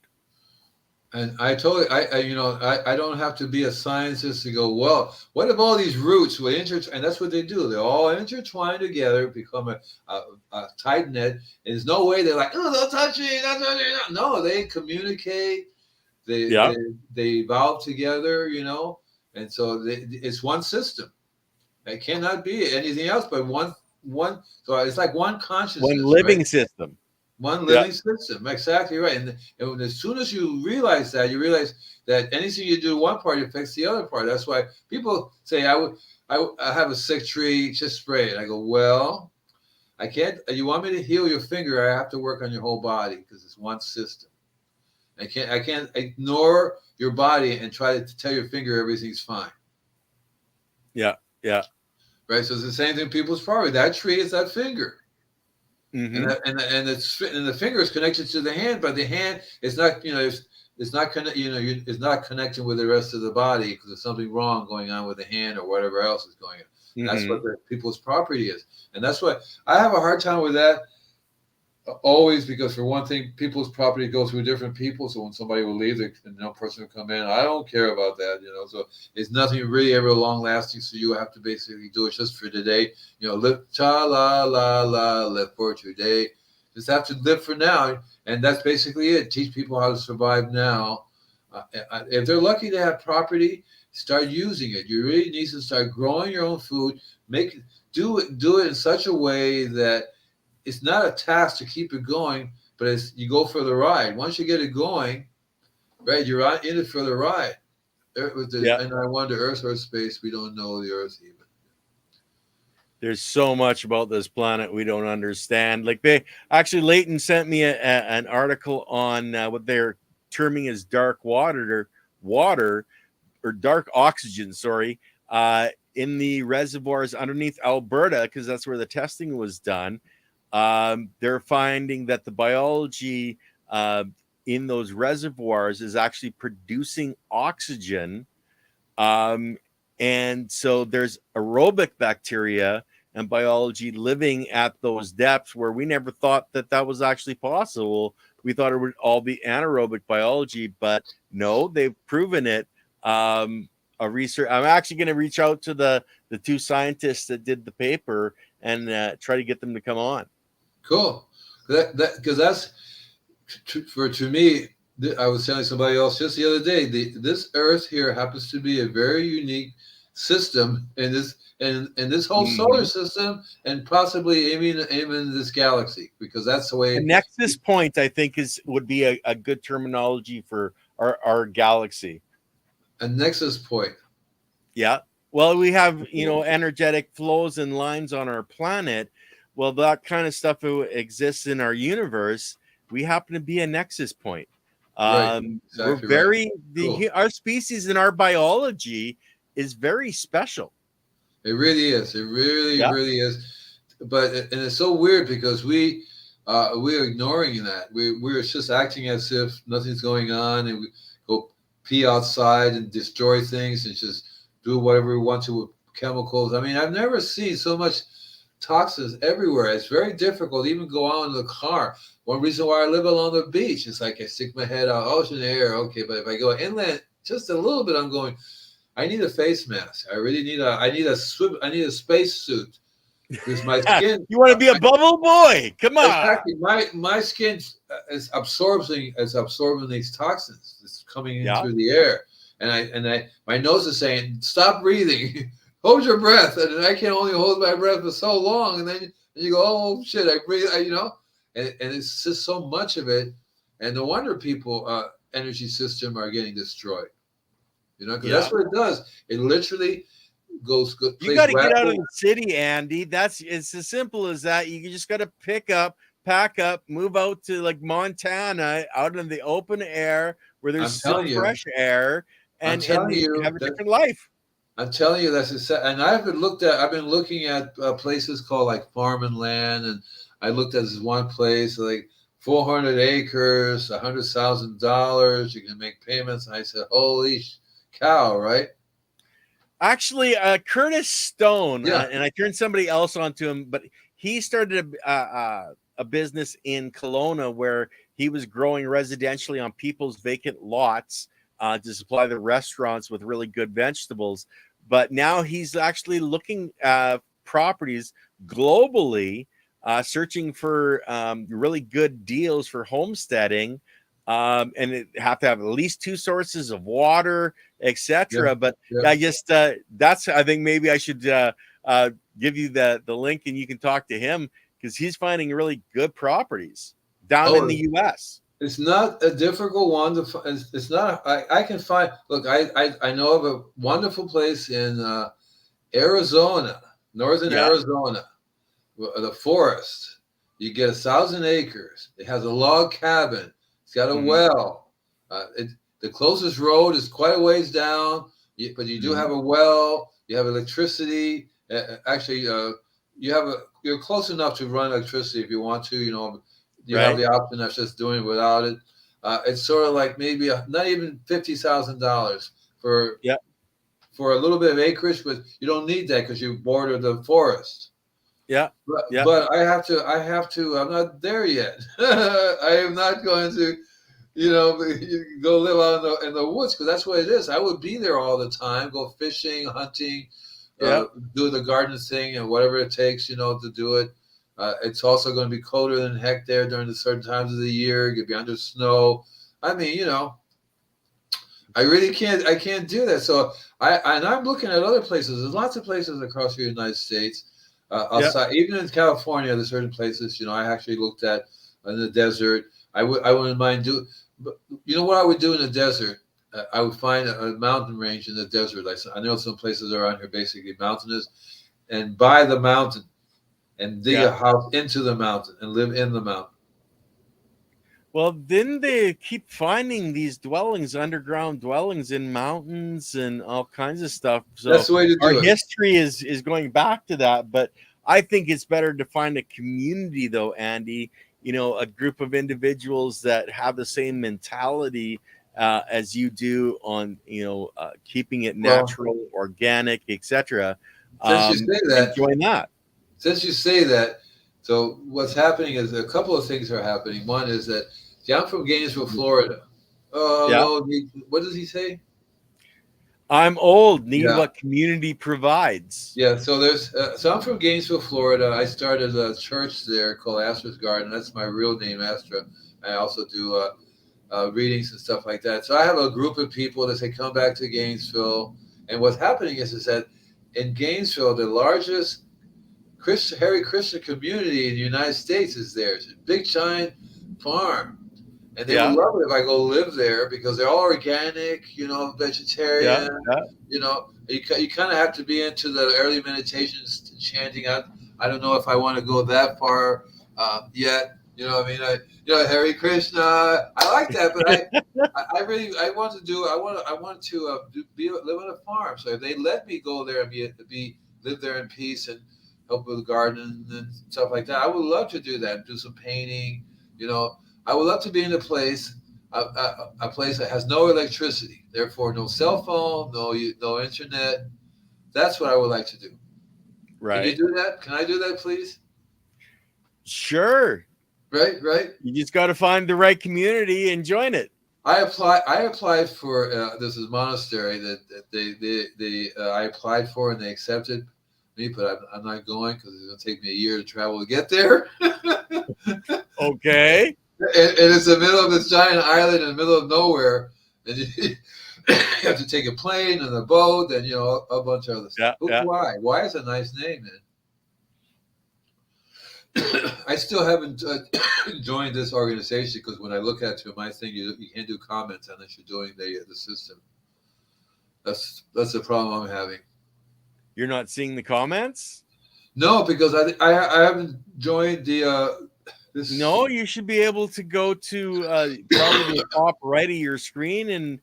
And I don't have to be a scientist to go, well, what if all these roots were intertwined? And that's what they do. They're all intertwined together, become a tight net. And there's no way they're like, oh, don't touch me. Don't touch me. No, they communicate. They, Yeah. they, they evolve together, and so it's one system. It cannot be anything else but one. So it's like one One consciousness, right? living system. One Yeah. living system, exactly right. And as soon as you realize that anything you do one part affects the other part. That's why people say, I have a sick tree, just spray it. I go, well, I can't. You want me to heal your finger? I have to work on your whole body because it's one system. I can't ignore your body and try to tell your finger everything's fine. Yeah. Yeah. Right. So it's the same thing. People's property. That tree is that finger. Mm-hmm. And the finger is connected to the hand, but the hand is not, it's not it's not connecting with the rest of the body because there's something wrong going on with the hand or whatever else is going on. Mm-hmm. That's what the people's property is, and that's what I have a hard time with that always, because for one thing, people's property goes through different people. So when somebody will leave, no person will come in. I don't care about that, So it's nothing really ever long lasting. So you have to basically do it just for today. Live cha la la la, live for today. Just have to live for now, and that's basically it. Teach people how to survive now. If they're lucky to have property, start using it. You really need to start growing your own food. Do it in such a way that it's not a task to keep it going, but you go for the ride. Once you get it going, right, you're in it for the ride. And I wonder, Earth or space, we don't know the Earth even. There's so much about this planet we don't understand. Like Leighton sent me an article on what they're terming as dark water or dark oxygen, sorry, in the reservoirs underneath Alberta, because that's where the testing was done. They're finding that the biology in those reservoirs is actually producing oxygen. And so there's aerobic bacteria and biology living at those depths where we never thought that was actually possible. We thought it would all be anaerobic biology, but no, they've proven it. I'm actually going to reach out to the two scientists that did the paper and try to get them to come on. Cool. Because that's to me. I was telling somebody else just the other day. This Earth here happens to be a very unique system in this whole solar system, and possibly even this galaxy, because that's the way. The nexus point, I think, would be a good terminology for our galaxy. A nexus point. Yeah. Well, we have energetic flows and lines on our planet. Well, that kind of stuff exists in our universe. We happen to be a nexus point. Right. Exactly. We're very Cool. Our species and our biology is very special. It really is. It really is. But and it's so weird because we're ignoring that. We're just acting as if nothing's going on, and we go pee outside and destroy things and just do whatever we want to with chemicals. I mean, I've never seen so much toxins everywhere. It's very difficult to even go out in the car. One reason why I live along the beach is like I stick my head out, ocean air, okay, but if I go inland just a little bit, I need a face mask. I really need I need a space suit because my skin. You want to be a bubble boy? Come on. Exactly. My skin is absorbing these toxins that's coming in Yeah. through the air, and my nose is saying stop breathing, hold your breath, and I can only hold my breath for so long, and then you go, oh shit, I breathe, and it's just so much of it, and no wonder people energy system are getting destroyed, because Yeah. that's what it does. It literally You plays got to get out of radical. the city, Andy. It's as simple as that. You just got to pack up, move out to like Montana, out in the open air where there's I'm still telling you, fresh air, I'm and telling you you have a that different life. I'm telling you, and I've been looking at places called like farm and land, and I looked at this one place like 400 acres, $100,000. You can make payments, and I said, "Holy cow!" Right? Actually, Curtis Stone, Yeah. and I turned somebody else onto him, but he started a business in Kelowna where he was growing residentially on people's vacant lots to supply the restaurants with really good vegetables. But now he's actually looking at properties globally, searching for really good deals for homesteading. And it have to have at least 2 sources of water, Yeah. etc. But Yeah. I just I think maybe I should give you the link and you can talk to him because he's finding really good properties down in the Oh, U.S. it's not a difficult one to find. It's not. I can find. Look, I know of a wonderful place in Arizona, northern Yeah. Arizona, the forest. You get 1,000 acres. It has a log cabin. It's got a Mm-hmm. well. The closest road is quite a ways down, but you do Mm-hmm. have a well. You have electricity. Actually, you're close enough to run electricity if you want to. You have Right. the option of just doing it without it. It's sort of like maybe not even $50,000 for Yeah. for a little bit of acreage, but you don't need that because you border the forest. Yeah. But, Yeah. but I have to. I'm not there yet. I am not going to, go live out in the woods because that's what it is. I would be there all the time, go fishing, hunting, Yeah. do the garden thing and whatever it takes, to do it. It's also going to be colder than heck there during the certain times of the year. You'll be under snow. I mean, I really can't. I can't do that. So I'm looking at other places. There's lots of places across the United States, Yeah. outside, even in California. There's certain places. I actually looked at in the desert. I wouldn't mind do. But you know what I would do in the desert? I would find a mountain range in the desert. I know some places around here basically mountainous, and buy the mountain and dig Yeah. a house into the mountain and live in the mountain. Well, then they keep finding these underground dwellings in mountains and all kinds of stuff. That's So the way to our do it. history is going back to that. But I think it's better to find a community, though, Andy. A group of individuals that have the same mentality as you do on keeping it Well, natural, organic, etc. since you say And that, join that. since you say that, so what's happening is a couple of things are happening. One is that, see, I'm from Gainesville, Florida. Oh, Yeah, Lord, what does he say? I'm old. Need Yeah, what community provides. yeah. So I'm from Gainesville, Florida. I started a church there called Astra's Garden. That's my real name, Astra. I also do readings and stuff like that. So I have a group of people that say come back to Gainesville. And what's happening is that in Gainesville, the largest Hare Krishna community in the United States is there. It's a big giant farm. And they would Yeah, love it if I go live there because they're all organic, yeah, vegetarian. yeah. You kind of have to be into the early meditations, chanting out. I don't know if I want to go that far yet. You know what I mean? Hare Krishna. I like that, but I really I want to do. I want to live on a farm. So if they let me go there and live there in peace and help with the garden and stuff like that, I would love to do that. Do some painting. You know, I would love to be in a place that has no electricity, therefore no cell phone, no internet. That's what I would like to do. Can you Right. do that? Can I do that, please? Sure. Right, right. You just got to find the right community and join it. I applied for this is monastery that I applied for and they accepted me, but I'm not going because it's going to take me a year to travel to get there. Okay. And it's the middle of this giant island in the middle of nowhere, and you have to take a plane and a boat and a bunch of other stuff. Yeah. Why? Why is a nice name, man? I still haven't joined this organization because when I look at it, my thing, you can't do comments unless you're doing the system. That's the problem I'm having. You're not seeing the comments? No, because I haven't joined the this. No, you should be able to go to probably the top right of your screen, and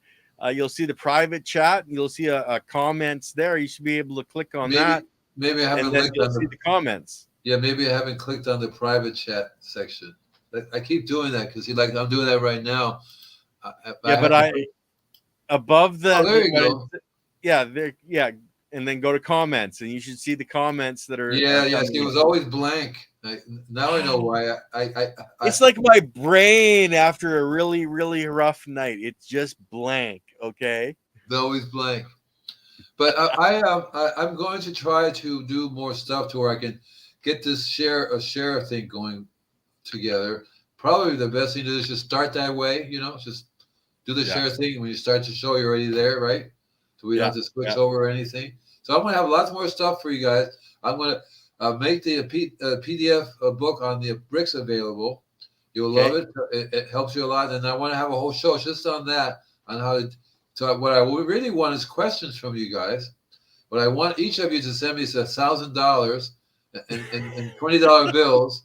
you'll see the private chat. You'll see a comments there. You should be able to click on that. Maybe I haven't and then clicked you'll on see the comments. Yeah, maybe I haven't clicked on the private chat section. I keep doing that because I'm doing that right now. Above the. Oh, there you go. Yeah, there. Yeah, and then go to comments, and you should see the comments that are. Yeah. See, it was always blank. Now I know why. It's like my brain after a really, really rough night. It's just blank. Okay. It's always blank. But I'm going to try to do more stuff to where I can get this share thing going together. Probably the best thing to do is just start that way. Just do the share thing. When you start the show, you're already there, right? So we don't have to switch over or anything. So I'm going to have lots more stuff for you guys. I'm going to make the PDF book on the bricks available. You'll love it. It helps you a lot. And I want to have a whole show just on that, on how to. So what I really want is questions from you guys. But I want each of you to send me $1,000 and $20 bills.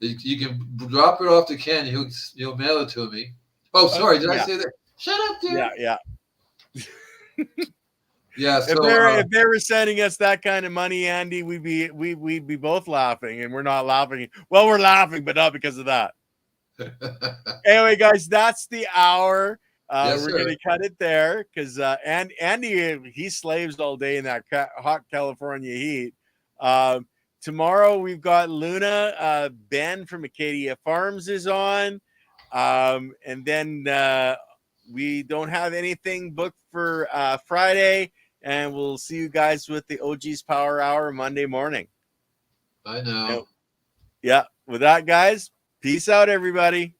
You can drop it off to Ken. He'll mail it to me. Oh, sorry. Did I say that? Shut up, dude. Yeah. Yeah. So if they were sending us that kind of money, Andy, we'd be both laughing, and we're not laughing. Well, we're laughing, but not because of that. Anyway, guys, that's the hour. We're going to cut it there because Andy, he slaves all day in that hot California heat. Tomorrow we've got Luna. Ben from Acadia Farms is on. And then we don't have anything booked for Friday. And we'll see you guys with the OG's Power Hour Monday morning. I know. Yeah. With that, guys, peace out, everybody.